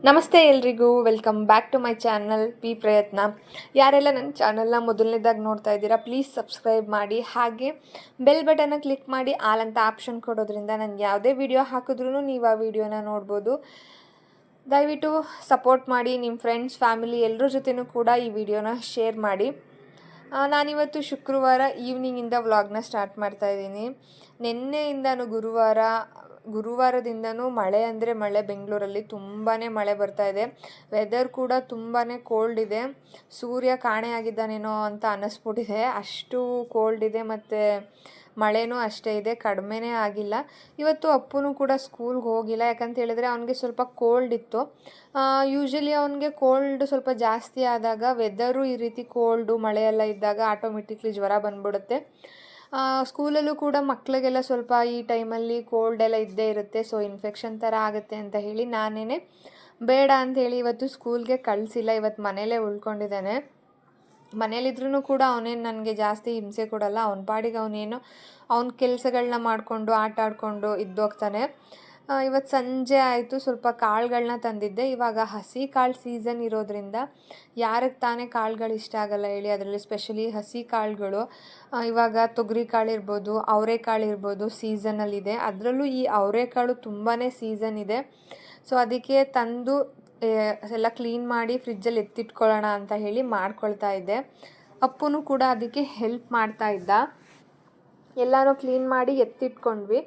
ನಮಸ್ತೆ ಎಲ್ರಿಗೂ, welcome back to my channel P ಪ್ರಯತ್ನ. ಯಾರೆಲ್ಲ ನನ್ನ ಚಾನಲ್ನ ಮೊದಲನೇದಾಗಿ ನೋಡ್ತಾ ಇದ್ದೀರಾ, ಪ್ಲೀಸ್ ಸಬ್ಸ್ಕ್ರೈಬ್ ಮಾಡಿ. ಹಾಗೆ ಬೆಲ್ ಬಟನ್ನ ಕ್ಲಿಕ್ ಮಾಡಿ ಆಲ್ ಅಂತ ಆಪ್ಷನ್ ಕೊಡೋದ್ರಿಂದ ನನಗೆ ಯಾವುದೇ ವಿಡಿಯೋ ಹಾಕಿದ್ರೂ ನೀವು ಆ ವಿಡಿಯೋನ ನೋಡ್ಬೋದು. ದಯವಿಟ್ಟು ಸಪೋರ್ಟ್ ಮಾಡಿ. ನಿಮ್ಮ ಫ್ರೆಂಡ್ಸ್, ಫ್ಯಾಮಿಲಿ ಎಲ್ಲರ ಜೊತೆನೂ ಕೂಡ ಈ ವಿಡಿಯೋನ ಶೇರ್ ಮಾಡಿ. ನಾನಿವತ್ತು ಶುಕ್ರವಾರ ಈವ್ನಿಂಗಿಂದ ವ್ಲಾಗ್ನ ಸ್ಟಾರ್ಟ್ ಮಾಡ್ತಾಯಿದ್ದೀನಿ. ನಿನ್ನೆಯಿಂದನೂ ಗುರುವಾರದಿಂದನೂ ಮಳೆ ಅಂದರೆ ಮಳೆ. ಬೆಂಗಳೂರಲ್ಲಿ ತುಂಬಾ ಮಳೆ ಬರ್ತಾ ಇದೆ. ವೆದರ್ ಕೂಡ ತುಂಬಾ ಕೋಲ್ಡ್ ಇದೆ. ಸೂರ್ಯ ಕಾಣೆಯಾಗಿದ್ದಾನೇನೋ ಅಂತ ಅನ್ನಿಸ್ಬಿಟ್ಟಿದೆ, ಅಷ್ಟು ಕೋಲ್ಡ್ ಇದೆ. ಮತ್ತು ಮಳೆನೂ ಅಷ್ಟೇ ಇದೆ, ಕಡಿಮೆನೇ ಆಗಿಲ್ಲ. ಇವತ್ತು ಅಪ್ಪನೂ ಕೂಡ ಸ್ಕೂಲ್ಗೆ ಹೋಗಿಲ್ಲ, ಯಾಕಂತ ಹೇಳಿದ್ರೆ ಅವನಿಗೆ ಸ್ವಲ್ಪ ಕೋಲ್ಡ್ ಇತ್ತು. ಯೂಶ್ವಲಿ ಅವನಿಗೆ ಕೋಲ್ಡ್ ಸ್ವಲ್ಪ ಜಾಸ್ತಿ ಆದಾಗ, ವೆದರು ಈ ರೀತಿ ಕೋಲ್ಡು ಮಳೆಯೆಲ್ಲ ಇದ್ದಾಗ ಆಟೋಮೆಟಿಕ್ಲಿ ಜ್ವರ ಬಂದ್ಬಿಡುತ್ತೆ. ಸ್ಕೂಲಲ್ಲೂ ಕೂಡ ಮಕ್ಕಳಿಗೆಲ್ಲ ಸ್ವಲ್ಪ ಈ ಟೈಮಲ್ಲಿ ಕೋಲ್ಡ್ ಎಲ್ಲ ಇದ್ದೇ ಇರುತ್ತೆ. ಸೊ ಇನ್ಫೆಕ್ಷನ್ ಥರ ಆಗುತ್ತೆ ಅಂತ ಹೇಳಿ ನಾನೇ ಬೇಡ ಅಂಥೇಳಿ ಇವತ್ತು ಸ್ಕೂಲ್ಗೆ ಕಳಿಸಿಲ್ಲ. ಇವತ್ತು ಮನೇಲೇ ಉಳ್ಕೊಂಡಿದ್ದಾನೆ. ಮನೇಲಿದ್ರೂ ಕೂಡ ಅವನೇನು ನನಗೆ ಜಾಸ್ತಿ ಹಿಂಸೆ ಕೊಡಲ್ಲ. ಅವನ ಪಾಡಿಗೆ ಅವನೇನು ಅವನ ಕೆಲಸಗಳನ್ನ ಮಾಡಿಕೊಂಡು ಆಟ ಆಡಿಕೊಂಡು ಇದ್ದೋಗ್ತಾನೆ. ಇವತ್ತು ಸಂಜೆ ಆಯಿತು, ಸ್ವಲ್ಪ ಕಾಳುಗಳನ್ನ ತಂದಿದ್ದೆ. ಇವಾಗ ಹಸಿ ಕಾಳು ಸೀಸನ್ ಇರೋದ್ರಿಂದ ಯಾರಿಗೆ ತಾನೇ ಕಾಳುಗಳು ಇಷ್ಟ ಆಗಲ್ಲ ಹೇಳಿ. ಅದರಲ್ಲಿ ಸ್ಪೆಷಲಿ ಹಸಿ ಕಾಳುಗಳು, ಇವಾಗ ತೊಗರಿ ಕಾಳು ಇರ್ಬೋದು, ಅವರೆಕಾಳು ಇರ್ಬೋದು, ಸೀಸನಲ್ಲಿದೆ. ಅದರಲ್ಲೂ ಈ ಅವರೆಕಾಳು ತುಂಬಾ ಸೀಸನ್ ಇದೆ. ಸೊ ಅದಕ್ಕೆ ತಂದು ಎಲ್ಲ ಕ್ಲೀನ್ ಮಾಡಿ ಫ್ರಿಜ್ಜಲ್ಲಿ ಎತ್ತಿಟ್ಕೊಳ್ಳೋಣ ಅಂತ ಹೇಳಿ ಮಾಡ್ಕೊಳ್ತಾ ಇದ್ದೆ. ಅಪ್ಪನೂ ಕೂಡ ಅದಕ್ಕೆ ಹೆಲ್ಪ್ ಮಾಡ್ತಾ ಇದ್ದ. ಎಲ್ಲನೂ ಕ್ಲೀನ್ ಮಾಡಿ ಎತ್ತಿಟ್ಕೊಂಡ್ವಿ.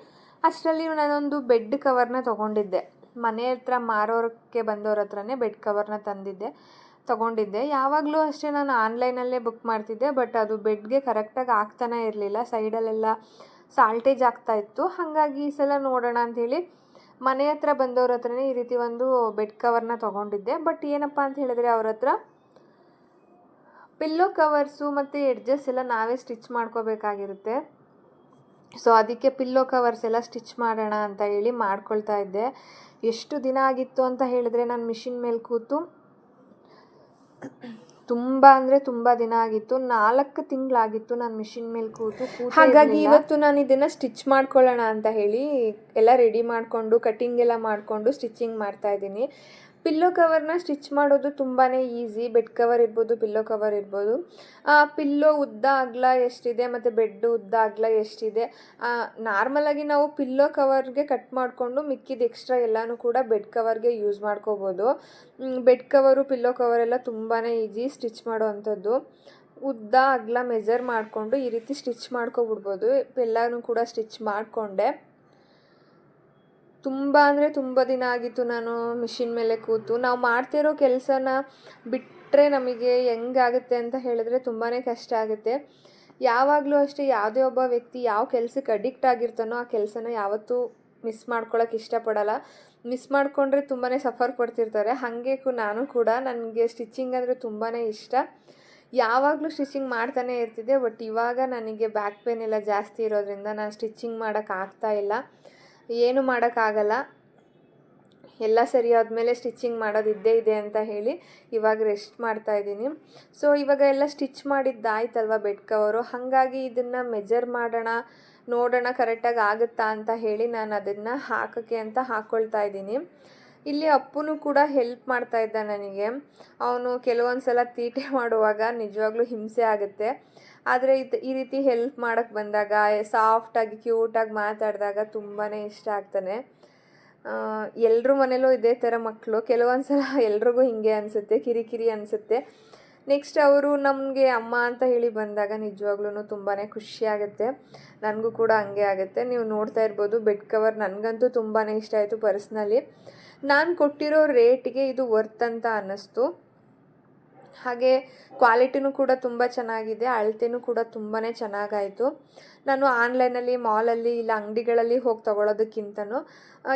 ಅಷ್ಟರಲ್ಲಿ ನಾನೊಂದು ಬೆಡ್ ಕವರ್ನ ತೊಗೊಂಡಿದ್ದೆ. ಮನೆ ಹತ್ರ ಮಾರೋಕ್ಕೆ ಬಂದವ್ರ ಹತ್ರನೇ ಬೆಡ್ ಕವರ್ನ ತೊಗೊಂಡಿದ್ದೆ. ಯಾವಾಗಲೂ ಅಷ್ಟೇ ನಾನು ಆನ್ಲೈನಲ್ಲೇ ಬುಕ್ ಮಾಡ್ತಿದ್ದೆ, ಬಟ್ ಅದು ಬೆಡ್ಗೆ ಕರೆಕ್ಟಾಗಿ ಆಗ್ತಾನೆ ಇರಲಿಲ್ಲ. ಸೈಡಲ್ಲೆಲ್ಲ ಸಾಲ್ಟೇಜ್ ಆಗ್ತಾಯಿತ್ತು. ಹಾಗಾಗಿ ಈ ಸಲ ನೋಡೋಣ ಅಂಥೇಳಿ ಮನೆ ಹತ್ರ ಬಂದವ್ರ ಹತ್ರನೇ ಈ ರೀತಿ ಒಂದು ಬೆಡ್ ಕವರ್ನ ತೊಗೊಂಡಿದ್ದೆ. ಬಟ್ ಏನಪ್ಪ ಅಂತ ಹೇಳಿದ್ರೆ ಅವ್ರ ಹತ್ರ ಪಿಲ್ಲೋ ಕವರ್ಸು ಮತ್ತು ಎಡ್ಜಸ್ ಎಲ್ಲ ನಾವೇ ಸ್ಟಿಚ್ ಮಾಡ್ಕೋಬೇಕಾಗಿರುತ್ತೆ. ಸೊ ಅದಕ್ಕೆ ಪಿಲ್ಲೋ ಕವರ್ಸ್ ಎಲ್ಲ ಸ್ಟಿಚ್ ಮಾಡೋಣ ಅಂತ ಹೇಳಿ ಮಾಡ್ಕೊಳ್ತಾ ಇದ್ದೆ. ಎಷ್ಟು ದಿನ ಆಗಿತ್ತು ಅಂತ ಹೇಳಿದ್ರೆ ನಾನು ಮಿಷಿನ್ ಮೇಲೆ ಕೂತು ತುಂಬ ಅಂದರೆ ತುಂಬ ದಿನ ಆಗಿತ್ತು. 4 ತಿಂಗಳಾಗಿತ್ತು ನಾನು ಮಿಷಿನ್ ಮೇಲೆ ಕೂತು. ಹಾಗಾಗಿ ಇವತ್ತು ನಾನು ಇದನ್ನು ಸ್ಟಿಚ್ ಮಾಡ್ಕೊಳ್ಳೋಣ ಅಂತ ಹೇಳಿ ಎಲ್ಲ ರೆಡಿ ಮಾಡಿಕೊಂಡು ಕಟ್ಟಿಂಗ್ ಎಲ್ಲ ಮಾಡಿಕೊಂಡು ಸ್ಟಿಚಿಂಗ್ ಮಾಡ್ತಾಯಿದ್ದೀನಿ. ಪಿಲ್ಲೋ ಕವರ್ನ ಸ್ಟಿಚ್ ಮಾಡೋದು ತುಂಬಾ ಈಸಿ. ಬೆಡ್ ಕವರ್ ಇರ್ಬೋದು, ಪಿಲ್ಲೋ ಕವರ್ ಇರ್ಬೋದು. ಪಿಲ್ಲೋ ಉದ್ದ ಅಗಲ ಎಷ್ಟಿದೆ ಮತ್ತು ಬೆಡ್ ಉದ್ದ ಅಗಲ ಎಷ್ಟಿದೆ, ನಾರ್ಮಲಾಗಿ ನಾವು ಪಿಲ್ಲೋ ಕವರ್ಗೆ ಕಟ್ ಮಾಡಿಕೊಂಡು ಮಿಕ್ಕಿದ ಎಕ್ಸ್ಟ್ರಾ ಎಲ್ಲನೂ ಕೂಡ ಬೆಡ್ ಕವರ್ಗೆ ಯೂಸ್ ಮಾಡ್ಕೋಬೋದು. ಬೆಡ್ ಕವರು, ಪಿಲ್ಲೋ ಕವರೆಲ್ಲ ತುಂಬಾ ಈಸಿ ಸ್ಟಿಚ್ ಮಾಡೋ ಅಂಥದ್ದು. ಉದ್ದ ಅಗಲ ಮೆಜರ್ ಮಾಡಿಕೊಂಡು ಈ ರೀತಿ ಸ್ಟಿಚ್ ಮಾಡ್ಕೊಬಿಡ್ಬೋದು. ಎಲ್ಲನೂ ಕೂಡ ಸ್ಟಿಚ್ ಮಾಡಿಕೊಂಡೆ. ತುಂಬ ಅಂದರೆ ತುಂಬ ದಿನ ಆಗಿತ್ತು ನಾನು ಮಿಷಿನ್ ಮೇಲೆ ಕೂತು. ನಾವು ಮಾಡ್ತಿರೋ ಕೆಲಸನ ಬಿಟ್ಟರೆ ನಮಗೆ ಹೆಂಗಾಗುತ್ತೆ ಅಂತ ಹೇಳಿದ್ರೆ ತುಂಬಾ ಕಷ್ಟ ಆಗುತ್ತೆ. ಯಾವಾಗಲೂ ಅಷ್ಟೇ, ಯಾವುದೇ ಒಬ್ಬ ವ್ಯಕ್ತಿ ಯಾವ ಕೆಲಸಕ್ಕೆ ಅಡಿಕ್ಟ್ ಆಗಿರ್ತಾನೋ ಆ ಕೆಲಸನ ಯಾವತ್ತೂ ಮಿಸ್ ಮಾಡ್ಕೊಳ್ಳೋಕೆ ಇಷ್ಟಪಡಲ್ಲ. ಮಿಸ್ ಮಾಡಿಕೊಂಡ್ರೆ ತುಂಬಾ ಸಫರ್ ಪಡ್ತಿರ್ತಾರೆ. ಹಾಗೆ ನಾನು ಕೂಡ, ನನಗೆ ಸ್ಟಿಚಿಂಗ್ ಅಂದರೆ ತುಂಬಾ ಇಷ್ಟ. ಯಾವಾಗಲೂ ಸ್ಟಿಚಿಂಗ್ ಮಾಡ್ತಾನೆ ಇರ್ತಿದ್ದೆ. ಬಟ್ ಇವಾಗ ನನಗೆ ಬ್ಯಾಕ್ ಪೇನ್ ಎಲ್ಲ ಜಾಸ್ತಿ ಇರೋದ್ರಿಂದ ನಾನು ಸ್ಟಿಚಿಂಗ್ ಮಾಡೋಕ್ಕಾಗ್ತಾಯಿಲ್ಲ. ಏನು ಮಾಡೋಕ್ಕಾಗಲ್ಲ. ಎಲ್ಲ ಸರಿ ಆದಮೇಲೆ ಸ್ಟಿಚಿಂಗ್ ಮಾಡೋದು ಇದ್ದೇ ಇದೆ ಅಂತ ಹೇಳಿ ಇವಾಗ ರೆಸ್ಟ್ ಮಾಡ್ತಾಯಿದ್ದೀನಿ. ಸೊ ಇವಾಗ ಎಲ್ಲ ಸ್ಟಿಚ್ ಮಾಡಿದ್ದಾಯ್ತಲ್ವ ಬೆಡ್ ಕವರು. ಹಾಗಾಗಿ ಇದನ್ನು ಮೆಜರ್ ಮಾಡೋಣ, ನೋಡೋಣ ಕರೆಕ್ಟಾಗಿ ಆಗುತ್ತಾ ಅಂತ ಹೇಳಿ ನಾನು ಅದನ್ನು ಹಾಕೋಕ್ಕೆ ಅಂತ ಹಾಕ್ಕೊಳ್ತಾ ಇದ್ದೀನಿ. ಇಲ್ಲಿ ಅಪ್ಪನೂ ಕೂಡ ಹೆಲ್ಪ್ ಮಾಡ್ತಾ ಇದ್ದ ನನಗೆ. ಅವನು ಕೆಲವೊಂದು ಸಲ ತೀಟೆ ಮಾಡುವಾಗ ನಿಜವಾಗ್ಲೂ ಹಿಂಸೆ ಆಗುತ್ತೆ. ಆದರೆ ಈ ರೀತಿ ಹೆಲ್ಪ್ ಮಾಡೋಕ್ಕೆ ಬಂದಾಗ, ಸಾಫ್ಟಾಗಿ ಕ್ಯೂಟಾಗಿ ಮಾತಾಡಿದಾಗ ತುಂಬಾ ಇಷ್ಟ ಆಗ್ತಾನೆ. ಎಲ್ಲರ ಮನೇಲೂ ಇದೇ ಥರ ಮಕ್ಕಳು. ಕೆಲವೊಂದು ಸಲ ಎಲ್ರಿಗೂ ಹಿಂಗೆ ಅನಿಸುತ್ತೆ, ಕಿರಿಕಿರಿ ಅನಿಸುತ್ತೆ. ನೆಕ್ಸ್ಟ್ ಅವರು ನಮಗೆ ಅಮ್ಮ ಅಂತ ಹೇಳಿ ಬಂದಾಗ ನಿಜವಾಗ್ಲೂ ತುಂಬಾ ಖುಷಿಯಾಗುತ್ತೆ. ನನಗೂ ಕೂಡ ಹಂಗೆ ಆಗುತ್ತೆ. ನೀವು ನೋಡ್ತಾ ಇರ್ಬೋದು, ಬೆಡ್ ಕವರ್ ನನಗಂತೂ ತುಂಬಾ ಇಷ್ಟ ಆಯಿತು ಪರ್ಸ್ನಲಿ. ನಾನು ಕೊಟ್ಟಿರೋ ರೇಟಿಗೆ ಇದು ವರ್ತ್ ಅಂತ ಅನ್ನಿಸ್ತು. ಹಾಗೆ ಕ್ವಾಲಿಟಿನೂ ಕೂಡ ತುಂಬ ಚೆನ್ನಾಗಿದೆ, ಅಳತೆನೂ ಕೂಡ ತುಂಬಾ ಚೆನ್ನಾಗಾಯಿತು. ನಾನು ಆನ್ಲೈನಲ್ಲಿ, ಮಾಲಲ್ಲಿ, ಇಲ್ಲ ಅಂಗಡಿಗಳಲ್ಲಿ ಹೋಗಿ ತೊಗೊಳೋದಕ್ಕಿಂತನೂ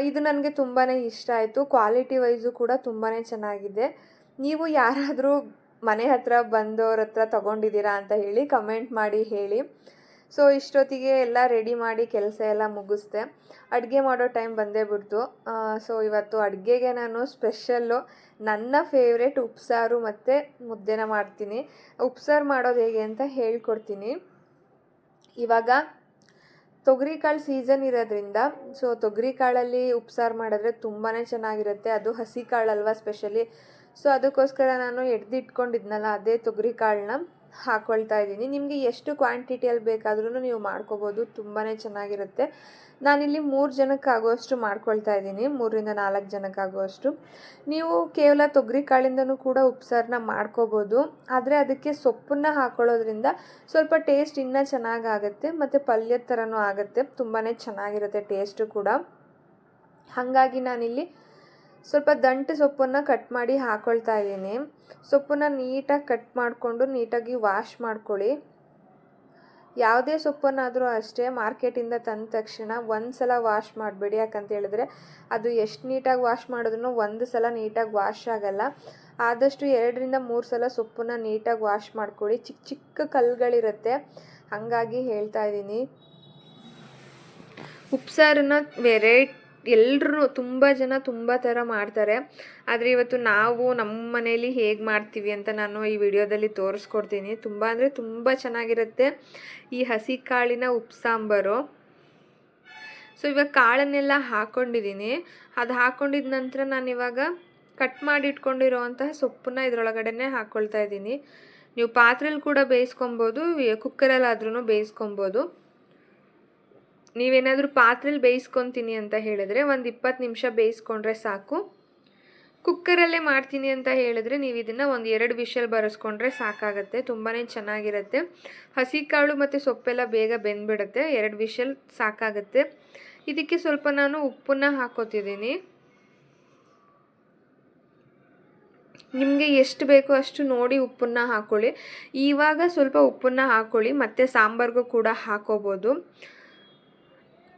ಇದು ನನಗೆ ತುಂಬಾ ಇಷ್ಟ ಆಯಿತು. ಕ್ವಾಲಿಟಿ ವೈಸು ಕೂಡ ತುಂಬಾ ಚೆನ್ನಾಗಿದೆ. ನೀವು ಯಾರಾದರೂ ಮನೆ ಹತ್ರ ಬಂದವ್ರ ಹತ್ರ ತೊಗೊಂಡಿದ್ದೀರಾ ಅಂತ ಹೇಳಿ ಕಮೆಂಟ್ ಮಾಡಿ ಹೇಳಿ. ಸೊ ಇಷ್ಟೊತ್ತಿಗೆ ಎಲ್ಲ ರೆಡಿ ಮಾಡಿ ಕೆಲಸ ಎಲ್ಲ ಮುಗಿಸ್ದೆ. ಅಡುಗೆ ಮಾಡೋ ಟೈಮ್ ಬಂದೇ ಬಿಡ್ತು. ಸೊ ಇವತ್ತು ಅಡುಗೆಗೆ ನಾನು ಸ್ಪೆಷಲ್ಲು ನನ್ನ ಫೇವ್ರೇಟ್ ಉಪ್ಸಾರು ಮತ್ತು ಮುದ್ದೆನ ಮಾಡ್ತೀನಿ. ಉಪ್ಸಾರು ಮಾಡೋದು ಹೇಗೆ ಅಂತ ಹೇಳ್ಕೊಡ್ತೀನಿ. ಇವಾಗ ತೊಗರಿ ಕಾಳು ಸೀಸನ್ ಇರೋದ್ರಿಂದ ಸೊ ತೊಗರಿ ಕಾಳಲ್ಲಿ ಉಪ್ಸಾರು ಮಾಡಿದ್ರೆ ತುಂಬಾ ಚೆನ್ನಾಗಿರುತ್ತೆ. ಅದು ಹಸಿ ಕಾಳಲ್ವ ಸ್ಪೆಷಲಿ. ಸೊ ಅದಕ್ಕೋಸ್ಕರ ನಾನು ಎಡ್ದಿಟ್ಕೊಂಡಿದ್ನಲ್ಲ ಅದೇ ತೊಗರಿ ಕಾಳನ್ನ ಹಾಕ್ಕೊಳ್ತಾ ಇದ್ದೀನಿ. ನಿಮಗೆ ಎಷ್ಟು ಕ್ವಾಂಟಿಟಿಯಲ್ಲಿ ಬೇಕಾದ್ರೂ ನೀವು ಮಾಡ್ಕೋಬೋದು, ತುಂಬಾ ಚೆನ್ನಾಗಿರುತ್ತೆ. ನಾನಿಲ್ಲಿ 3 ಜನಕ್ಕಾಗುವಷ್ಟು ಮಾಡ್ಕೊಳ್ತಾ ಇದ್ದೀನಿ, 3ರಿಂದ 4 ಜನಕ್ಕಾಗುವಷ್ಟು. ನೀವು ಕೇವಲ ತೊಗರಿ ಕಾಳಿಂದನೂ ಕೂಡ ಉಪ್ಸಾರನ್ನ ಮಾಡ್ಕೋಬೋದು. ಆದರೆ ಅದಕ್ಕೆ ಸೊಪ್ಪನ್ನು ಹಾಕ್ಕೊಳ್ಳೋದ್ರಿಂದ ಸ್ವಲ್ಪ ಟೇಸ್ಟ್ ಇನ್ನೂ ಚೆನ್ನಾಗಾಗುತ್ತೆ ಮತ್ತು ಪಲ್ಯದ ಥರನೂ ಆಗುತ್ತೆ. ತುಂಬಾ ಚೆನ್ನಾಗಿರುತ್ತೆ ಟೇಸ್ಟು ಕೂಡ. ಹಾಗಾಗಿ ನಾನಿಲ್ಲಿ ಸ್ವಲ್ಪ ದಂಟು ಸೊಪ್ಪನ್ನು ಕಟ್ ಮಾಡಿ ಹಾಕ್ಕೊಳ್ತಾ ಇದ್ದೀನಿ. ಸೊಪ್ಪನ್ನು ನೀಟಾಗಿ ಕಟ್ ಮಾಡಿಕೊಂಡು ನೀಟಾಗಿ ವಾಶ್ ಮಾಡ್ಕೊಳ್ಳಿ. ಯಾವುದೇ ಸೊಪ್ಪನ್ನಾದರೂ ಅಷ್ಟೇ ಮಾರ್ಕೆಟಿಂದ ತಂದ ತಕ್ಷಣ ಒಂದು ಸಲ ವಾಶ್ ಮಾಡಬೇಡಿ. ಯಾಕಂತ ಹೇಳಿದ್ರೆ ಅದು ಎಷ್ಟು ನೀಟಾಗಿ ವಾಶ್ ಮಾಡಿದ್ರೂ ಒಂದು ಸಲ ನೀಟಾಗಿ ವಾಶ್ ಆಗಲ್ಲ. ಆದಷ್ಟು 2ರಿಂದ 3 ಸಲ ಸೊಪ್ಪನ್ನು ನೀಟಾಗಿ ವಾಶ್ ಮಾಡ್ಕೊಳ್ಳಿ. ಚಿಕ್ಕ ಚಿಕ್ಕ ಕಲ್ಲುಗಳಿರುತ್ತೆ, ಹಾಗಾಗಿ ಹೇಳ್ತಾ ಇದ್ದೀನಿ. ಉಪ್ಸಾರನ್ನ ಎಲ್ಲರೂ ತುಂಬ ಜನ ತುಂಬ ಥರ ಮಾಡ್ತಾರೆ. ಆದರೆ ಇವತ್ತು ನಾವು ನಮ್ಮ ಮನೇಲಿ ಹೇಗೆ ಮಾಡ್ತೀವಿ ಅಂತ ನಾನು ಈ ವಿಡಿಯೋದಲ್ಲಿ ತೋರಿಸ್ಕೊಡ್ತೀನಿ. ತುಂಬ ಅಂದರೆ ತುಂಬ ಚೆನ್ನಾಗಿರುತ್ತೆ ಈ ಹಸಿ ಕಾಳಿನ ಉಪ್ಸಾಂಬಾರು. ಸೊ ಇವಾಗ ಕಾಳನ್ನೆಲ್ಲ ಹಾಕ್ಕೊಂಡಿದ್ದೀನಿ. ಅದು ಹಾಕ್ಕೊಂಡಿದ ನಂತರ ನಾನಿವಾಗ ಕಟ್ ಮಾಡಿ ಇಟ್ಕೊಂಡಿರೋವಂತಹ ಸೊಪ್ಪನ್ನ ಇದರೊಳಗಡೆ ಹಾಕ್ಕೊಳ್ತಾ ಇದ್ದೀನಿ. ನೀವು ಪಾತ್ರೆಯಲ್ಲಿ ಕೂಡ ಬೇಯಿಸ್ಕೊಬೋದು, ಕುಕ್ಕರಲ್ಲಾದ್ರೂ ಬೇಯಿಸ್ಕೊಬೋದು. ನೀವೇನಾದರೂ ಪಾತ್ರೆಯಲ್ಲಿ ಬೇಯಿಸ್ಕೊತೀನಿ ಅಂತ ಹೇಳಿದ್ರೆ ಒಂದು 20 ನಿಮಿಷ ಬೇಯಿಸ್ಕೊಂಡ್ರೆ ಸಾಕು. ಕುಕ್ಕರಲ್ಲೇ ಮಾಡ್ತೀನಿ ಅಂತ ಹೇಳಿದ್ರೆ ನೀವು ಇದನ್ನು ಒಂದು 2 ವಿಷಲ್ ಬರೆಸ್ಕೊಂಡ್ರೆ ಸಾಕಾಗುತ್ತೆ. ತುಂಬಾ ಚೆನ್ನಾಗಿರುತ್ತೆ. ಹಸಿ ಕಾಳು ಮತ್ತು ಸೊಪ್ಪೆಲ್ಲ ಬೇಗ ಬೆಂದ್ಬಿಡುತ್ತೆ. 2 ವಿಷಲ್ ಸಾಕಾಗುತ್ತೆ. ಇದಕ್ಕೆ ಸ್ವಲ್ಪ ನಾನು ಉಪ್ಪನ್ನು ಹಾಕೋತಿದ್ದೀನಿ. ನಿಮಗೆ ಎಷ್ಟು ಬೇಕೋ ಅಷ್ಟು ನೋಡಿ ಉಪ್ಪನ್ನು ಹಾಕ್ಕೊಳ್ಳಿ. ಇವಾಗ ಸ್ವಲ್ಪ ಉಪ್ಪನ್ನು ಹಾಕ್ಕೊಳ್ಳಿ, ಮತ್ತು ಸಾಂಬಾರ್ಗೂ ಕೂಡ ಹಾಕೋಬೋದು.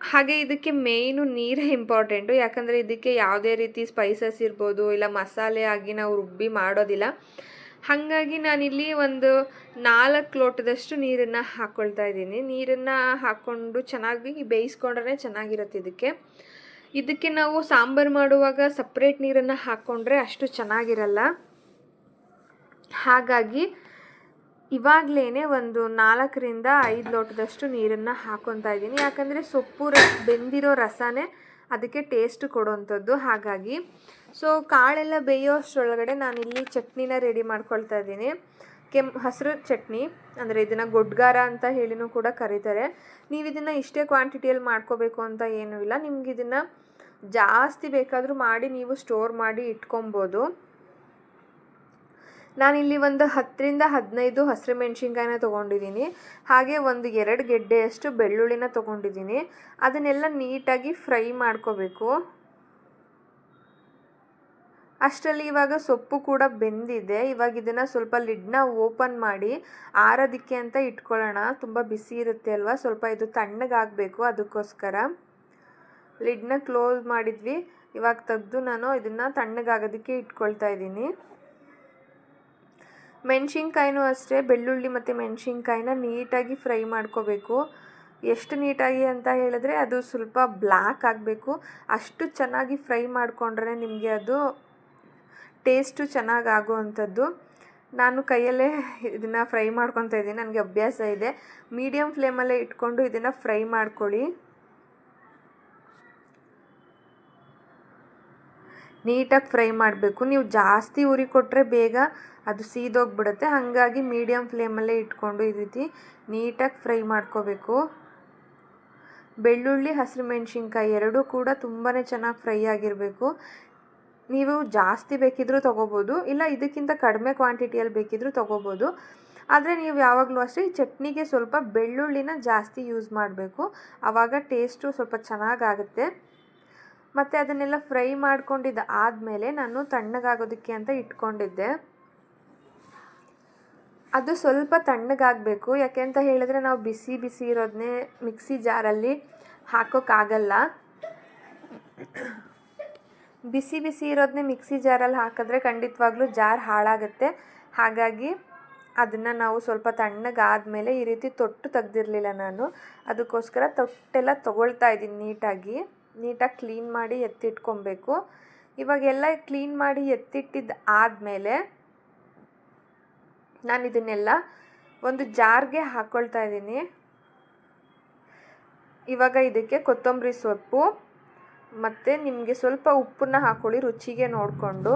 ಹಾಗೆ ಇದಕ್ಕೆ ಮೇಯ್ನು ನೀರೇ ಇಂಪಾರ್ಟೆಂಟು. ಯಾಕಂದರೆ ಇದಕ್ಕೆ ಯಾವುದೇ ರೀತಿ ಸ್ಪೈಸಸ್ ಇರ್ಬೋದು ಇಲ್ಲ ಮಸಾಲೆ ಆಗಿ ನಾವು ರುಬ್ಬಿ ಮಾಡೋದಿಲ್ಲ. ಹಾಗಾಗಿ ನಾನಿಲ್ಲಿ ಒಂದು 4 ಲೋಟದಷ್ಟು ನೀರನ್ನು ಹಾಕ್ಕೊಳ್ತಾ ಇದ್ದೀನಿ. ನೀರನ್ನು ಹಾಕ್ಕೊಂಡು ಚೆನ್ನಾಗಿ ಬೇಯಿಸ್ಕೊಂಡ್ರೆ ಚೆನ್ನಾಗಿರುತ್ತೆ. ಇದಕ್ಕೆ ನಾವು ಸಾಂಬಾರು ಮಾಡುವಾಗ ಸಪ್ರೇಟ್ ನೀರನ್ನು ಹಾಕ್ಕೊಂಡ್ರೆ ಅಷ್ಟು ಚೆನ್ನಾಗಿರಲ್ಲ. ಹಾಗಾಗಿ ಇವಾಗಲೇ ಒಂದು 4ರಿಂದ 5 ಲೋಟದಷ್ಟು ನೀರನ್ನು ಹಾಕ್ಕೊತಾ ಇದ್ದೀನಿ. ಯಾಕಂದರೆ ಸೊಪ್ಪು ಬೆಂದಿರೋ ರಸನೇ ಅದಕ್ಕೆ ಟೇಸ್ಟ್ ಕೊಡೋವಂಥದ್ದು. ಹಾಗಾಗಿ ಸೊ ಕಾಳೆಲ್ಲ ಬೇಯೋ ಅಷ್ಟರೊಳಗಡೆ ನಾನಿಲ್ಲಿ ಚಟ್ನಿನ ರೆಡಿ ಮಾಡ್ಕೊಳ್ತಾ ಇದ್ದೀನಿ. ಹಸಿರು ಚಟ್ನಿ, ಅಂದರೆ ಇದನ್ನು ಗೊಡ್ಗಾರ ಅಂತ ಹೇಳಿನೂ ಕೂಡ ಕರೀತಾರೆ. ನೀವು ಇದನ್ನು ಇಷ್ಟೇ ಕ್ವಾಂಟಿಟಿಯಲ್ಲಿ ಮಾಡ್ಕೋಬೇಕು ಅಂತ ಏನೂ ಇಲ್ಲ. ನಿಮ್ಗೆ ಇದನ್ನು ಜಾಸ್ತಿ ಬೇಕಾದರೂ ಮಾಡಿ ನೀವು ಸ್ಟೋರ್ ಮಾಡಿ ಇಟ್ಕೊಬೋದು. ನಾನಿಲ್ಲಿ ಒಂದು 10ರಿಂದ 15 ಹಸಿರು ಮೆಣಸಿನ್ಕಾಯಿನ ತೊಗೊಂಡಿದ್ದೀನಿ. ಹಾಗೆ ಒಂದು 2 ಗೆಡ್ಡೆಯಷ್ಟು ಬೆಳ್ಳುಳ್ಳಿನ ತೊಗೊಂಡಿದ್ದೀನಿ. ಅದನ್ನೆಲ್ಲ ನೀಟಾಗಿ ಫ್ರೈ ಮಾಡ್ಕೋಬೇಕು. ಅಷ್ಟರಲ್ಲಿ ಇವಾಗ ಸೊಪ್ಪು ಕೂಡ ಬೆಂದಿದೆ. ಇವಾಗ ಇದನ್ನು ಸ್ವಲ್ಪ ಲಿಡ್ನ ಓಪನ್ ಮಾಡಿ ಆರೋದಕ್ಕೆ ಅಂತ ಇಟ್ಕೊಳ್ಳೋಣ. ತುಂಬ ಬಿಸಿ ಇರುತ್ತೆ ಅಲ್ವಾ, ಸ್ವಲ್ಪ ಇದು ತಣ್ಣಗಾಗಬೇಕು. ಅದಕ್ಕೋಸ್ಕರ ಲಿಡ್ನ ಕ್ಲೋಸ್ ಮಾಡಿದ್ವಿ. ಇವಾಗ ತೆಗೆದು ನಾನು ಇದನ್ನು ತಣ್ಣಗಾಗೋದಕ್ಕೆ ಇಟ್ಕೊಳ್ತಾ ಇದ್ದೀನಿ. ಮೆಣಸಿನ್ಕಾಯಿನೂ ಅಷ್ಟೇ, ಬೆಳ್ಳುಳ್ಳಿ ಮತ್ತು ಮೆಣಸಿನ್ಕಾಯಿನ ನೀಟಾಗಿ ಫ್ರೈ ಮಾಡ್ಕೋಬೇಕು. ಎಷ್ಟು ನೀಟಾಗಿ ಅಂತ ಹೇಳಿದ್ರೆ ಅದು ಸ್ವಲ್ಪ ಬ್ಲ್ಯಾಕ್ ಆಗಬೇಕು. ಅಷ್ಟು ಚೆನ್ನಾಗಿ ಫ್ರೈ ಮಾಡಿಕೊಂಡ್ರೆ ನಿಮಗೆ ಅದು ಟೇಸ್ಟು ಚೆನ್ನಾಗಾಗುವಂಥದ್ದು. ನಾನು ಕೈಯಲ್ಲೇ ಇದನ್ನು ಫ್ರೈ ಮಾಡ್ಕೊತಾ ಇದ್ದೀನಿ, ನನಗೆ ಅಭ್ಯಾಸ ಇದೆ. ಮೀಡಿಯಮ್ ಫ್ಲೇಮಲ್ಲೇ ಇಟ್ಕೊಂಡು ಇದನ್ನು ಫ್ರೈ ಮಾಡ್ಕೊಳ್ಳಿ. ನೀಟಾಗಿ ಫ್ರೈ ಮಾಡಬೇಕು. ನೀವು ಜಾಸ್ತಿ ಉರಿ ಕೊಟ್ಟರೆ ಬೇಗ ಅದು ಸೀದೋಗ್ಬಿಡುತ್ತೆ. ಹಾಗಾಗಿ ಮೀಡಿಯಮ್ ಫ್ಲೇಮಲ್ಲೇ ಇಟ್ಕೊಂಡು ಈ ರೀತಿ ನೀಟಾಗಿ ಫ್ರೈ ಮಾಡ್ಕೋಬೇಕು. ಬೆಳ್ಳುಳ್ಳಿ ಹಸಿರು ಮೆಣಸಿನ್ಕಾಯಿ ಎರಡೂ ಕೂಡ ತುಂಬಾ ಚೆನ್ನಾಗಿ ಫ್ರೈ ಆಗಿರಬೇಕು. ನೀವು ಜಾಸ್ತಿ ಬೇಕಿದ್ರೂ ತೊಗೋಬೋದು, ಇಲ್ಲ ಇದಕ್ಕಿಂತ ಕಡಿಮೆ ಕ್ವಾಂಟಿಟಿಯಲ್ಲಿ ಬೇಕಿದ್ರೂ ತೊಗೋಬೋದು. ಆದರೆ ನೀವು ಯಾವಾಗಲೂ ಅಷ್ಟೇ ಈ ಚಟ್ನಿಗೆ ಸ್ವಲ್ಪ ಬೆಳ್ಳುಳ್ಳಿನ ಜಾಸ್ತಿ ಯೂಸ್ ಮಾಡಬೇಕು. ಆವಾಗ ಟೇಸ್ಟು ಸ್ವಲ್ಪ ಚೆನ್ನಾಗಾಗುತ್ತೆ. ಮತ್ತು ಅದನ್ನೆಲ್ಲ ಫ್ರೈ ಮಾಡ್ಕೊಂಡಿದ್ದು ಆದಮೇಲೆ ನಾನು ತಣ್ಣಗಾಗೋದಕ್ಕೆ ಅಂತ ಇಟ್ಕೊಂಡಿದ್ದೆ. ಅದು ಸ್ವಲ್ಪ ತಣ್ಣಗಾಗಬೇಕು. ಯಾಕೆ ಅಂತ ಹೇಳಿದ್ರೆ ನಾವು ಬಿಸಿ ಬಿಸಿ ಇರೋದನ್ನೇ ಮಿಕ್ಸಿ ಜಾರಲ್ಲಿ ಹಾಕೋಕ್ಕಾಗಲ್ಲ. ಬಿಸಿ ಬಿಸಿ ಇರೋದನ್ನೇ ಮಿಕ್ಸಿ ಜಾರಲ್ಲಿ ಹಾಕಿದ್ರೆ ಖಂಡಿತವಾಗ್ಲೂ ಜಾರ್ ಹಾಳಾಗುತ್ತೆ. ಹಾಗಾಗಿ ಅದನ್ನು ನಾವು ಸ್ವಲ್ಪ ತಣ್ಣಗಾದಮೇಲೆ ಈ ರೀತಿ ತೊಟ್ಟು ತೆಗ್ದಿರಲಿಲ್ಲ ನಾನು, ಅದಕ್ಕೋಸ್ಕರ ತೊಟ್ಟೆಲ್ಲ ತೊಗೊಳ್ತಾ ಇದ್ದೀನಿ. ನೀಟಾಗಿ ಕ್ಲೀನ್ ಮಾಡಿ ಎತ್ತಿಟ್ಕೊಬೇಕು. ಇವಾಗೆಲ್ಲ ಕ್ಲೀನ್ ಮಾಡಿ ಎತ್ತಿಟ್ಟಿದ್ದು ಆದಮೇಲೆ ನಾನು ಇದನ್ನೆಲ್ಲ ಒಂದು ಜಾರ್ಗೆ ಹಾಕ್ಕೊಳ್ತಾ ಇದ್ದೀನಿ. ಇವಾಗ ಇದಕ್ಕೆ ಕೊತ್ತಂಬರಿ ಸೊಪ್ಪು ಮತ್ತು ನಿಮಗೆ ಸ್ವಲ್ಪ ಉಪ್ಪನ್ನ ಹಾಕ್ಕೊಳ್ಳಿ ರುಚಿಗೆ ನೋಡಿಕೊಂಡು.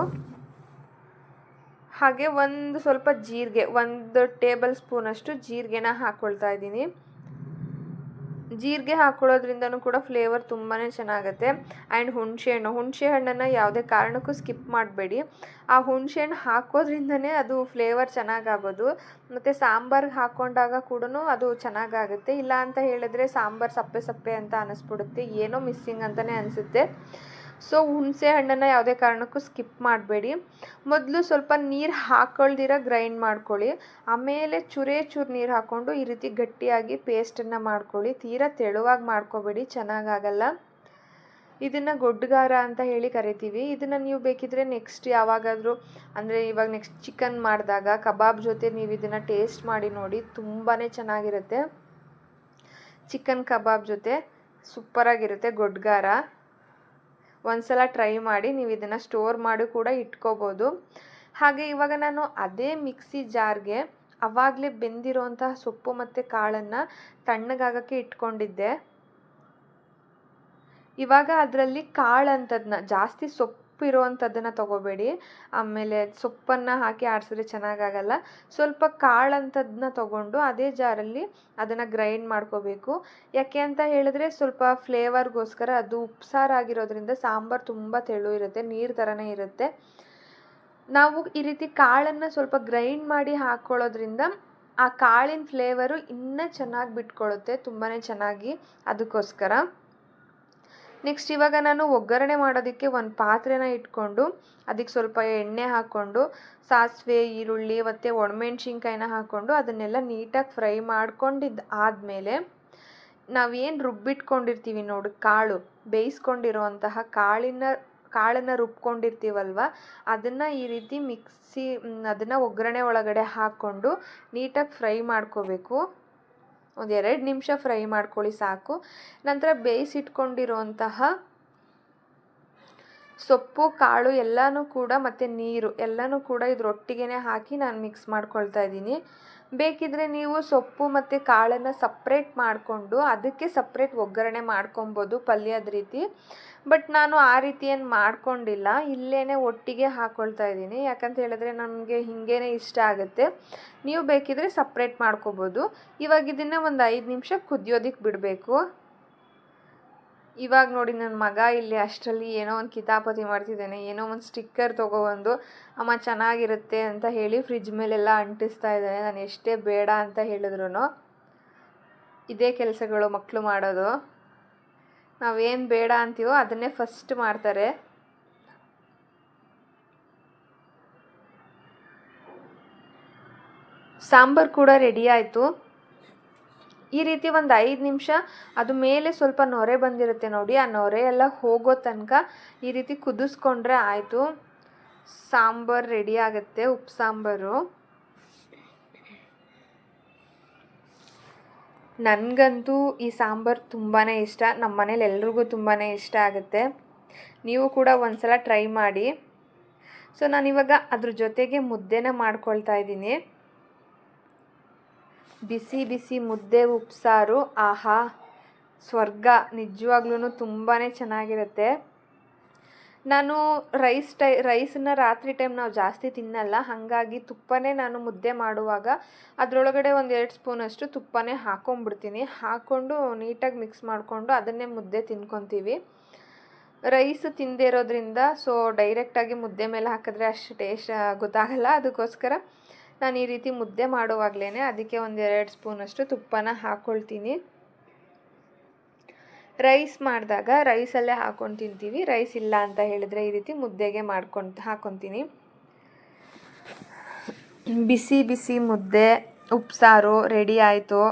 ಹಾಗೆ ಒಂದು ಸ್ವಲ್ಪ ಜೀರಿಗೆ, 1 ಟೇಬಲ್ ಸ್ಪೂನಷ್ಟು ಜೀರಿಗೆನ ಹಾಕ್ಕೊಳ್ತಾ ಇದ್ದೀನಿ. ಜೀರಿಗೆ ಹಾಕ್ಕೊಳ್ಳೋದ್ರಿಂದನೂ ಕೂಡ ಫ್ಲೇವರ್ ತುಂಬಾ ಚೆನ್ನಾಗುತ್ತೆ. ಆ್ಯಂಡ್ ಹುಣಸೆ ಹಣ್ಣನ್ನು ಯಾವುದೇ ಕಾರಣಕ್ಕೂ ಸ್ಕಿಪ್ ಮಾಡಬೇಡಿ. ಆ ಹುಣಸೆ ಹಣ್ಣು ಹಾಕೋದ್ರಿಂದನೇ ಅದು ಫ್ಲೇವರ್ ಚೆನ್ನಾಗಾಗೋದು. ಮತ್ತು ಸಾಂಬಾರ್ಗೆ ಹಾಕ್ಕೊಂಡಾಗ ಕೂಡ ಅದು ಚೆನ್ನಾಗಾಗುತ್ತೆ. ಇಲ್ಲ ಅಂತ ಹೇಳಿದ್ರೆ ಸಾಂಬಾರು ಸಪ್ಪೆ ಸಪ್ಪೆ ಅಂತ ಅನ್ನಿಸ್ಬಿಡುತ್ತೆ, ಏನೋ ಮಿಸ್ಸಿಂಗ್ ಅಂತಲೇ ಅನಿಸುತ್ತೆ. ಸೊ ಹುಣಸೆ ಹಣ್ಣನ್ನು ಯಾವುದೇ ಕಾರಣಕ್ಕೂ ಸ್ಕಿಪ್ ಮಾಡಬೇಡಿ. ಮೊದಲು ಸ್ವಲ್ಪ ನೀರು ಹಾಕ್ಕೊಳ್ದಿರ ಗ್ರೈಂಡ್ ಮಾಡ್ಕೊಳ್ಳಿ. ಆಮೇಲೆ ಚೂರು ನೀರು ಹಾಕ್ಕೊಂಡು ಈ ರೀತಿ ಗಟ್ಟಿಯಾಗಿ ಪೇಸ್ಟನ್ನು ಮಾಡ್ಕೊಳ್ಳಿ. ತೀರಾ ತೆಳುವಾಗಿ ಮಾಡ್ಕೋಬೇಡಿ, ಚೆನ್ನಾಗಾಗಲ್ಲ. ಇದನ್ನು ಗೊಡ್ಡುಗಾರ ಅಂತ ಹೇಳಿ ಕರಿತೀವಿ. ಇದನ್ನು ನೀವು ಬೇಕಿದ್ರೆ ನೆಕ್ಸ್ಟ್ ಯಾವಾಗಾದರೂ ಅಂದರೆ ಇವಾಗ ನೆಕ್ಸ್ಟ್ ಚಿಕನ್ ಮಾಡಿದಾಗ ಕಬಾಬ್ ಜೊತೆ ನೀವು ಇದನ್ನು ಟೇಸ್ಟ್ ಮಾಡಿ ನೋಡಿ, ತುಂಬಾ ಚೆನ್ನಾಗಿರುತ್ತೆ. ಚಿಕನ್ ಕಬಾಬ್ ಜೊತೆ ಸೂಪರಾಗಿರುತ್ತೆ ಗೊಡ್ಡುಗಾರ. ಒಂದ್ಸಲ ಟ್ರೈ ಮಾಡಿ. ನೀವು ಇದನ್ನು ಸ್ಟೋರ್ ಮಾಡಿ ಕೂಡ ಇಟ್ಕೋಬೋದು. ಹಾಗೆ ಇವಾಗ ನಾನು ಅದೇ ಮಿಕ್ಸಿ ಜಾರ್ಗೆ ಆವಾಗಲೇ ಬೆಂದಿರೋಂತಹ ಸೊಪ್ಪು ಮತ್ತು ಕಾಳನ್ನು ತಣ್ಣಗಾಗಕ್ಕೆ ಇಟ್ಕೊಂಡಿದ್ದೆ. ಇವಾಗ ಅದರಲ್ಲಿ ಕಾಳಂಥದ್ದನ್ನ, ಜಾಸ್ತಿ ಸೊಪ್ಪಿರೋವಂಥದ್ದನ್ನು ತೊಗೋಬೇಡಿ, ಆಮೇಲೆ ಸೊಪ್ಪನ್ನು ಹಾಕಿ ಆಡಿಸಿದ್ರೆ ಚೆನ್ನಾಗಾಗಲ್ಲ. ಸ್ವಲ್ಪ ಕಾಳಂಥದ್ದನ್ನ ತೊಗೊಂಡು ಅದೇ ಜಾರಲ್ಲಿ ಅದನ್ನು ಗ್ರೈಂಡ್ ಮಾಡ್ಕೋಬೇಕು. ಯಾಕೆ ಅಂತ ಹೇಳಿದ್ರೆ ಸ್ವಲ್ಪ ಫ್ಲೇವರ್ಗೋಸ್ಕರ. ಅದು ಉಪ್ಸಾರಾಗಿರೋದ್ರಿಂದ ಸಾಂಬಾರು ತುಂಬ ತೆಳು ಇರುತ್ತೆ, ನೀರು ಥರನೇ ಇರುತ್ತೆ. ನಾವು ಈ ರೀತಿ ಕಾಳನ್ನು ಸ್ವಲ್ಪ ಗ್ರೈಂಡ್ ಮಾಡಿ ಹಾಕ್ಕೊಳ್ಳೋದ್ರಿಂದ ಆ ಕಾಳಿನ ಫ್ಲೇವರು ಇನ್ನೂ ಚೆನ್ನಾಗಿ ಬಿಟ್ಕೊಳ್ಳುತ್ತೆ, ತುಂಬಾ ಚೆನ್ನಾಗಿ. ಅದಕ್ಕೋಸ್ಕರ ನೆಕ್ಸ್ಟ್ ಇವಾಗ ನಾನು ಒಗ್ಗರಣೆ ಮಾಡೋದಕ್ಕೆ ಒಂದು ಪಾತ್ರೆನ ಇಟ್ಕೊಂಡು ಅದಕ್ಕೆ ಸ್ವಲ್ಪ ಎಣ್ಣೆ ಹಾಕ್ಕೊಂಡು ಸಾಸಿವೆ, ಈರುಳ್ಳಿ ಮತ್ತು ಒಣಮೆಣ್ಸಿನ್ಕಾಯಿನ ಹಾಕ್ಕೊಂಡು ಅದನ್ನೆಲ್ಲ ನೀಟಾಗಿ ಫ್ರೈ ಮಾಡ್ಕೊಂಡಿದ್ದು ಆದಮೇಲೆ ನಾವೇನು ರುಬ್ಬಿಟ್ಕೊಂಡಿರ್ತೀವಿ ನೋಡಿ, ಕಾಳು ಬೇಯಿಸ್ಕೊಂಡಿರೋವಂತಹ ಕಾಳನ್ನು ರುಬ್ಕೊಂಡಿರ್ತೀವಲ್ವ, ಅದನ್ನು ಈ ರೀತಿ ಅದನ್ನು ಒಗ್ಗರಣೆ ಒಳಗಡೆ ಹಾಕ್ಕೊಂಡು ನೀಟಾಗಿ ಫ್ರೈ ಮಾಡ್ಕೋಬೇಕು. ಒಂದು 2 ನಿಮಿಷ ಫ್ರೈ ಮಾಡ್ಕೊಳ್ಳಿ ಸಾಕು. ನಂತರ ಬೇಯಿಸಿಟ್ಕೊಂಡಿರೋಂತಹ ಸೊಪ್ಪು, ಕಾಳು ಎಲ್ಲನೂ ಕೂಡ ಮತ್ತು ನೀರು ಎಲ್ಲನೂ ಕೂಡ ಇದ್ರೊಟ್ಟಿಗೆ ಹಾಕಿ ನಾನು ಮಿಕ್ಸ್ ಮಾಡ್ಕೊಳ್ತಾ ಇದ್ದೀನಿ. ಬೇಕಿದ್ದರೆ ನೀವು ಸೊಪ್ಪು ಮತ್ತು ಕಾಳನ್ನು ಸಪ್ರೇಟ್ ಮಾಡಿಕೊಂಡು ಅದಕ್ಕೆ ಸಪ್ರೇಟ್ ಒಗ್ಗರಣೆ ಮಾಡ್ಕೊಬೋದು ಪಲ್ಯದ ರೀತಿ. ಬಟ್ ನಾನು ಆ ರೀತಿ ಏನು ಮಾಡ್ಕೊಂಡಿಲ್ಲ, ಇಲ್ಲೇ ಒಟ್ಟಿಗೆ ಹಾಕ್ಕೊಳ್ತಾ ಇದ್ದೀನಿ. ಯಾಕಂತ ಹೇಳಿದ್ರೆ ನಮಗೆ ಹೀಗೇ ಇಷ್ಟ ಆಗುತ್ತೆ. ನೀವು ಬೇಕಿದ್ರೆ ಸಪ್ರೇಟ್ ಮಾಡ್ಕೋಬೋದು. ಇವಾಗ ಇದನ್ನು ಒಂದು 5 ನಿಮಿಷ ಕುದಿಯೋದಕ್ಕೆ ಬಿಡಬೇಕು. ಇವಾಗ ನೋಡಿ ನನ್ನ ಮಗ ಇಲ್ಲಿ ಅಷ್ಟರಲ್ಲಿ ಏನೋ ಒಂದು ಕಿತಾಪತಿ ಮಾಡ್ತಿದ್ದಾನೆ. ಏನೋ ಒಂದು ಸ್ಟಿಕ್ಕರ್ ತೊಗೊಬಂದು ಅಮ್ಮ ಚೆನ್ನಾಗಿರುತ್ತೆ ಅಂತ ಹೇಳಿ ಫ್ರಿಜ್ ಮೇಲೆಲ್ಲ ಅಂಟಿಸ್ತಾ ಇದ್ದಾನೆ. ನಾನು ಎಷ್ಟೇ ಬೇಡ ಅಂತ ಹೇಳಿದ್ರು ಇದೇ ಕೆಲಸಗಳು ಮಕ್ಕಳು ಮಾಡೋದು. ನಾವೇನು ಬೇಡ ಅಂತೀವೋ ಅದನ್ನೇ ಫಸ್ಟ್ ಮಾಡ್ತಾರೆ. ಸಾಂಬಾರು ಕೂಡ ರೆಡಿ ಆಯಿತು. ಈ ರೀತಿ ಒಂದು 5 ನಿಮಿಷ ಅದು ಮೇಲೆ ಸ್ವಲ್ಪ ನೊರೆ ಬಂದಿರುತ್ತೆ ನೋಡಿ, ಆ ನೊರೆ ಎಲ್ಲ ಹೋಗೋ ತನಕ ಈ ರೀತಿ ಕುದಿಸ್ಕೊಂಡ್ರೆ ಆಯಿತು. ಸಾಂಬಾರು ರೆಡಿ ಆಗುತ್ತೆ, ಉಪ್ಪು ಸಾಂಬಾರು. ನನಗಂತೂ ಈ ಸಾಂಬಾರು ತುಂಬಾ ಇಷ್ಟ. ನಮ್ಮ ಮನೇಲಿ ಎಲ್ರಿಗೂ ತುಂಬಾ ಇಷ್ಟ ಆಗುತ್ತೆ. ನೀವು ಕೂಡ ಒಂದ್ಸಲ ಟ್ರೈ ಮಾಡಿ. ಸೊ ನಾನಿವಾಗ ಅದ್ರ ಜೊತೆಗೆ ಮುದ್ದೆನ ಮಾಡ್ಕೊಳ್ತಾ ಇದ್ದೀನಿ. ಬಿಸಿ ಬಿಸಿ ಮುದ್ದೆ ಉಪ್ಸಾರು, ಆಹಾ ಸ್ವರ್ಗ. ನಿಜವಾಗ್ಲೂ ತುಂಬಾ ಚೆನ್ನಾಗಿರುತ್ತೆ. ನಾನು ರೈಸನ್ನ ರಾತ್ರಿ ಟೈಮ್ ನಾವು ಜಾಸ್ತಿ ತಿನ್ನಲ್ಲ, ಹಾಗಾಗಿ ತುಪ್ಪನೇ ನಾನು ಮುದ್ದೆ ಮಾಡುವಾಗ ಅದರೊಳಗಡೆ ಒಂದು 2 ಸ್ಪೂನಷ್ಟು ತುಪ್ಪನೇ ಹಾಕ್ಕೊಂಬಿಡ್ತೀನಿ. ಹಾಕ್ಕೊಂಡು ನೀಟಾಗಿ ಮಿಕ್ಸ್ ಮಾಡಿಕೊಂಡು ಅದನ್ನೇ ಮುದ್ದೆ ತಿನ್ಕೊತೀವಿ. ರೈಸ್ ತಿಂದೇ ಇರೋದ್ರಿಂದ ಸೊ ಡೈರೆಕ್ಟಾಗಿ ಮುದ್ದೆ ಮೇಲೆ ಹಾಕಿದ್ರೆ ಅಷ್ಟು ಟೇಸ್ಟ್ ಗೊತ್ತಾಗಲ್ಲ. ಅದಕ್ಕೋಸ್ಕರ ನಾನು ಈ ರೀತಿ ಮುದ್ದೆ ಮಾಡುವಾಗಲೇ ಅದಕ್ಕೆ ಒಂದು 2 ಸ್ಪೂನಷ್ಟು ತುಪ್ಪನ ಹಾಕ್ಕೊಳ್ತೀನಿ. ರೈಸ್ ಮಾಡಿದಾಗ ರೈಸಲ್ಲೇ ಹಾಕ್ಕೊಂಡು ತಿಂತೀವಿ. ರೈಸ್ ಇಲ್ಲ ಅಂತ ಹೇಳಿದರೆ ಈ ರೀತಿ ಮುದ್ದೆಗೆ ಹಾಕ್ಕೊತೀನಿ. ಬಿಸಿ ಬಿಸಿ ಮುದ್ದೆ ಉಪ್ಸಾರು ರೆಡಿ ಆಯಿತು.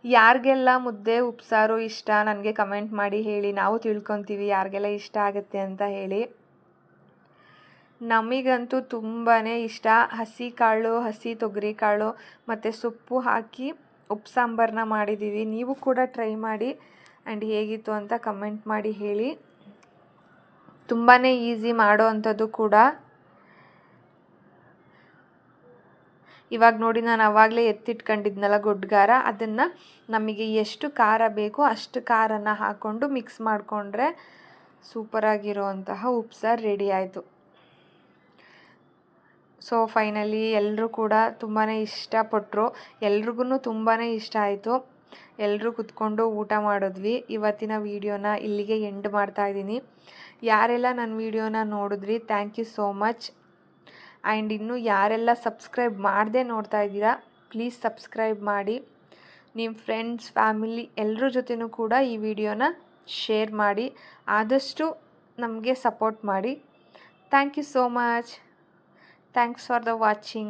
ಯಾರಿಗೆಲ್ಲ ಮುದ್ದೆ ಉಪ್ಸಾರು ಇಷ್ಟ ನನಗೆ ಕಮೆಂಟ್ ಮಾಡಿ ಹೇಳಿ. ನಾವು ತಿಳ್ಕೊತೀವಿ ಯಾರಿಗೆಲ್ಲ ಇಷ್ಟ ಆಗುತ್ತೆ ಅಂತ ಹೇಳಿ. ನಮಗಂತೂ ತುಂಬಾ ಇಷ್ಟ. ಹಸಿ ಕಾಳು, ಹಸಿ ತೊಗರಿ ಕಾಳು ಮತ್ತು ಸೊಪ್ಪು ಹಾಕಿ ಉಪ್ಪು ಸಾಂಬಾರನ್ನ ಮಾಡಿದ್ದೀವಿ. ನೀವು ಕೂಡ ಟ್ರೈ ಮಾಡಿ ಆ್ಯಂಡ್ ಹೇಗಿತ್ತು ಅಂತ ಕಮೆಂಟ್ ಮಾಡಿ ಹೇಳಿ. ತುಂಬಾ ಈಸಿ ಮಾಡೋ ಅಂಥದ್ದು ಕೂಡ. ಇವಾಗ ನೋಡಿ ನಾನು ಆವಾಗಲೇ ಎತ್ತಿಟ್ಕೊಂಡಿದ್ನಲ್ಲ ಗೊಡ್ಗಾರ, ಅದನ್ನು ನಮಗೆ ಎಷ್ಟು ಖಾರ ಬೇಕೋ ಅಷ್ಟು ಖಾರನ ಹಾಕ್ಕೊಂಡು ಮಿಕ್ಸ್ ಮಾಡಿಕೊಂಡ್ರೆ ಸೂಪರಾಗಿರೋವಂತಹ ಉಪ್ಸಾರು ರೆಡಿ ಆಯಿತು. ಸೊ ಫೈನಲಿ ಎಲ್ಲರೂ ಕೂಡ ತುಂಬಾ ಇಷ್ಟಪಟ್ಟರು, ಎಲ್ರಿಗೂ ತುಂಬಾ ಇಷ್ಟ ಆಯಿತು. ಎಲ್ಲರೂ ಕುತ್ಕೊಂಡು ಊಟ ಮಾಡಿದ್ವಿ. ಇವತ್ತಿನ ವೀಡಿಯೋನ ಇಲ್ಲಿಗೆ ಎಂಡ್ ಮಾಡ್ತಾಯಿದ್ದೀನಿ. ಯಾರೆಲ್ಲ ನನ್ನ ವೀಡಿಯೋನ ನೋಡಿದ್ರಿ thank you so much. And ಇನ್ನೂ ಯಾರೆಲ್ಲ ಸಬ್ಸ್ಕ್ರೈಬ್ ಮಾಡದೆ ನೋಡ್ತಾ ಇದ್ದೀರಾ ಪ್ಲೀಸ್ ಸಬ್ಸ್ಕ್ರೈಬ್ ಮಾಡಿ. ನಿಮ್ಮ ಫ್ರೆಂಡ್ಸ್ ಫ್ಯಾಮಿಲಿ ಎಲ್ಲರ ಜೊತೆನೂ ಕೂಡ ಈ ವಿಡಿಯೋನ ಶೇರ್ ಮಾಡಿ, ಆದಷ್ಟು ನಮಗೆ ಸಪೋರ್ಟ್ ಮಾಡಿ. Thank you so much. Thanks for the watching.